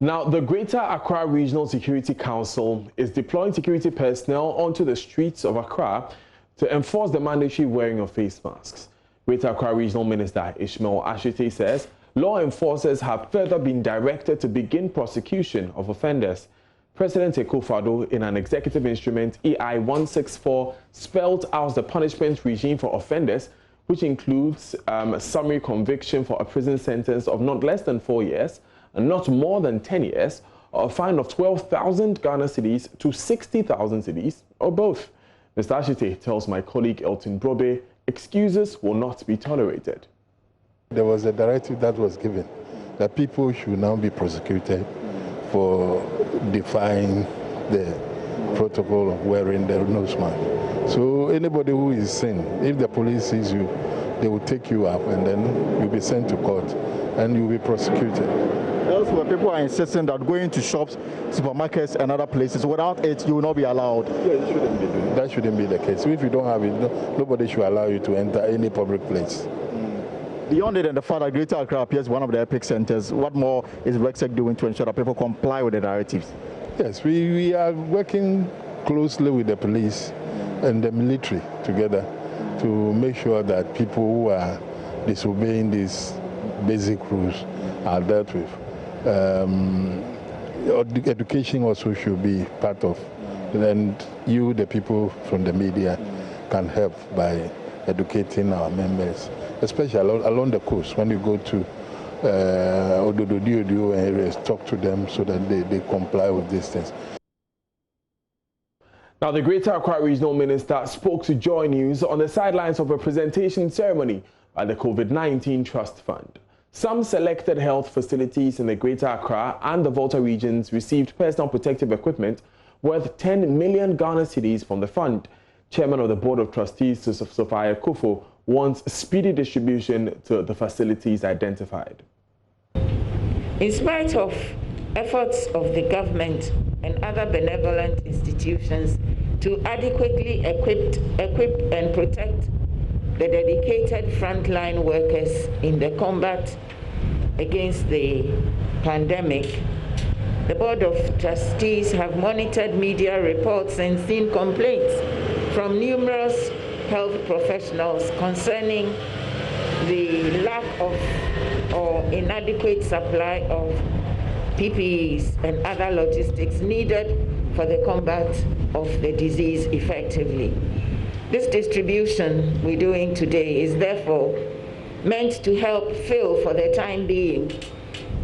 Now, the Greater Accra Regional Security Council is deploying security personnel onto the streets of Accra to enforce the mandatory wearing of face masks. Greater Accra Regional Minister Ishmael Ashite says law enforcers have further been directed to begin prosecution of offenders. President Akufo-Addo, in an executive instrument EI 164, spelled out the punishment regime for offenders, which includes summary conviction for a prison sentence of not less than 4 years, and not more than 10 years, or a fine of 12,000 Ghana cedis to 60,000 cedis, or both. Mr. Ashite tells my colleague Elton Brobe excuses will not be tolerated. There was a directive that was given that people should now be prosecuted for defying the protocol of wearing the nose mask. So anybody who is seen, if the police sees you, they will take you up and then you'll be sent to court and you'll be prosecuted. Elsewhere, people are insisting that going to shops, supermarkets and other places, without it, you will not be allowed. Yeah, that shouldn't be the case. So if you don't have it, nobody should allow you to enter any public place. Beyond it and the fact that Greater Accra appears one of the epic centers, what more is REGSEC doing to ensure that people comply with the directives? Yes, we are working closely with the police and the military together to make sure that people who are disobeying these basic rules are dealt with. Education also should be part of, and you, the people from the media, can help by educating our members, especially along the coast. When you go to Ododo areas, talk to them so that they comply with these things. Now, the Greater Accra Regional Minister spoke to JoyNews on the sidelines of a presentation ceremony by the COVID-19 Trust Fund. Some selected health facilities in the Greater Accra and the Volta regions received personal protective equipment worth 10 million Ghana cedis from the fund. Chairman of the Board of Trustees, Sophia Kufo, wants speedy distribution to the facilities identified. In spite of efforts of the government and other benevolent institutions to adequately equip and protect the dedicated frontline workers in the combat against the pandemic, the Board of Trustees have monitored media reports and seen complaints from numerous health professionals concerning the lack of or inadequate supply of PPEs and other logistics needed for the combat of the disease effectively. This distribution we're doing today is therefore meant to help fill, for the time being,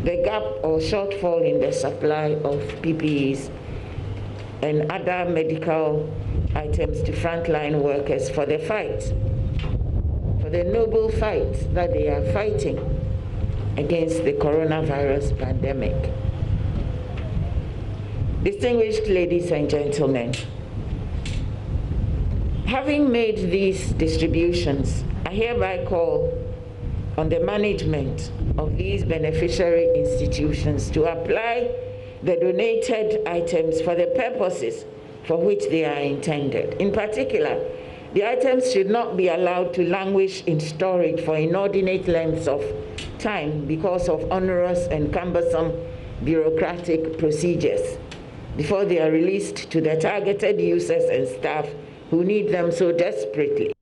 the gap or shortfall in the supply of PPEs and other medical items to frontline workers for the fight, for the noble fight that they are fighting against the coronavirus pandemic. Distinguished ladies and gentlemen, having made these distributions, I hereby call on the management of these beneficiary institutions to apply the donated items for the purposes for which they are intended. In particular, the items should not be allowed to languish in storage for inordinate lengths of time because of onerous and cumbersome bureaucratic procedures before they are released to the targeted users and staff who need them so desperately.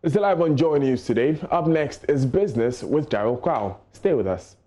It's live on JoyNews today. Up next is Business with Daryl Kwao. Stay with us.